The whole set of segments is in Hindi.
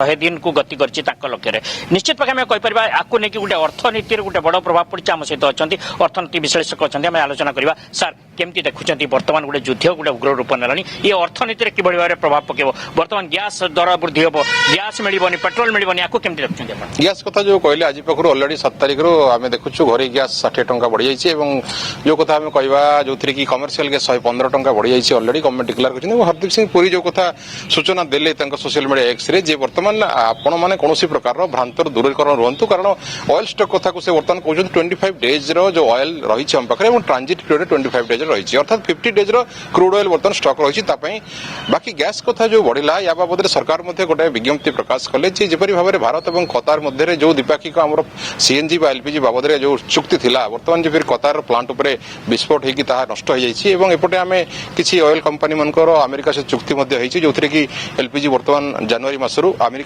शहे दिन को गति करछि लक्ष्य निश्चित भाव आम कहीपर आपको लेकिन गोटे अर्थनीति गोटे बड़ प्रभाव पड़ी आम सहित अच्छा अर्थनीति विश्लेषक अच्छा आम आलोचना करवा सर केमती देखुं बर्तमान गोटे युद्ध गोटे उग्र रूप ना ये अर्थनीति कि भाव में प्रभाव पकेब बर्तमान गैस दर वृद्धि हम गैस मिलनी पेट्रोल मिलनी आपको केमती देखुं गैस कथा जो कहले आज पाखु अलरेडी 7 तारिख आम देखुँ घरे गैस 60 टंका बढ़ी जाइए जो कथा आम कहवा जो कि कमर्शियल गैस 115 टंका बढ़ी जाइए अलरेडी गवर्नमेंट डिक्लेयर कर हरदीप सिंह पुरी जो कथा सूचना देले सोशल मीडिया एक्स रे बर्तमान आपण मैंने कौन प्रकार भ्रांतर दूरीकरण रुहतु कारण ऑयल स्टॉक कथा को बर्तमान कहते 25 डेज जो ऑयल रही हम पाखे ट्रांजिट पीरियड 25 डेज रही अर्थात 50 डेज क्रूड ऑयल बर्तमान स्टॉक रही बाकी गैस कथा जो बढ़ला या बाबद सरकार गोटे विज्ञप्ति प्रकाश कले जेपरी भाव में भारत और कतार मध्य जो द्विपाक्षिक आम सीएनजी एलपीजी बाबद जो चुक्ति थिला बर्तमान जो कतार प्लांट उपर विस्फोट होगी नष्ट हो जाए एपटे आम किसी ऑयल कंपनी मनकर अमेरिका से चुक्ति जो कि एलपीजी बर्तमान जनवरी मासरू अमेरिकार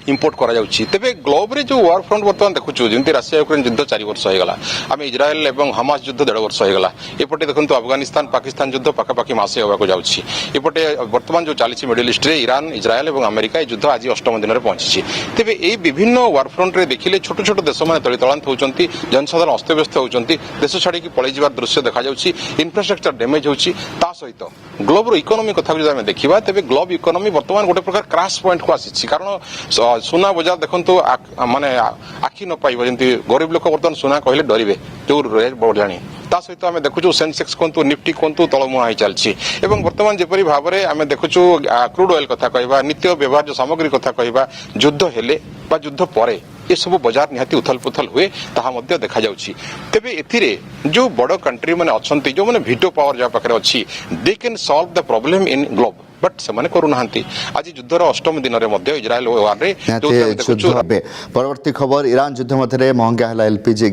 इंपोर्ट करा जाउछि तेबे ग्लोब रे जो वार फ्रंट बर्तमान देखुछु जेंति रशिया यूक्रेन युद्ध 4 वर्ष होइगला आम इजराइल एवं हमास युद्ध 1.5 वर्ष होइगला एपटे देखंतु अफगानिस्तान पाकिस्तान युद्ध पाखापाखि मासे होगा जाउछि एपटे वर्तमान जो चली मिडिल ईस्ट रे ईरान इजराइल एवं अमेरिका युद्ध आज 8म दिन में पहुंची तेबे ए विभिन्न वार फ्रंट रे देखिले छोट छोट देश माने तलितलांत होउचंती जनसाधारण अस्तव्यस्त होउचंती देश छाड़ी की पळै जिवार दृश्य देखा जाउछि इंफ्रास्ट्रक्चर डैमेज होउछि ता सहित ग्लोब रो इकोनॉमी कथा जो आम देखिबा तेबे ग्लोब इकोनॉमी वर्तमान गोटे प्रकार क्रैश पॉइंट को आसी कारण सुना बजार देखो माने आखि न पाइब जमी गरीब लोक बर्तमान सुना कहले डरवे जो रेट बढ़ाणी ता सहित आम देखुचु सेंसेक्स कहतु निफ्टी कहतु तलमुहा चलती एवं बर्तमान जेपरी भाव में आम देखुचु क्रूड ऑयल कथा कहवा नित्य व्यवहार्य सामग्री कथा कहवा युद्ध हेले बा युद्ध परे ये सब बाजार निहाती उथल पुथल हुए ताहा मध्य देखा जाउछि तेबे एथिरे जो बड़ कंट्री माने अछंती जो माने वीटो पावर जा पाखरे अछि they can solve the problem in globe but से माने करू नाहंती आज युद्धर 8म दिन रे मध्य इजराइल वार रे परवर्ती खबर ईरान युद्ध मध्य महंगा हला एलपीजी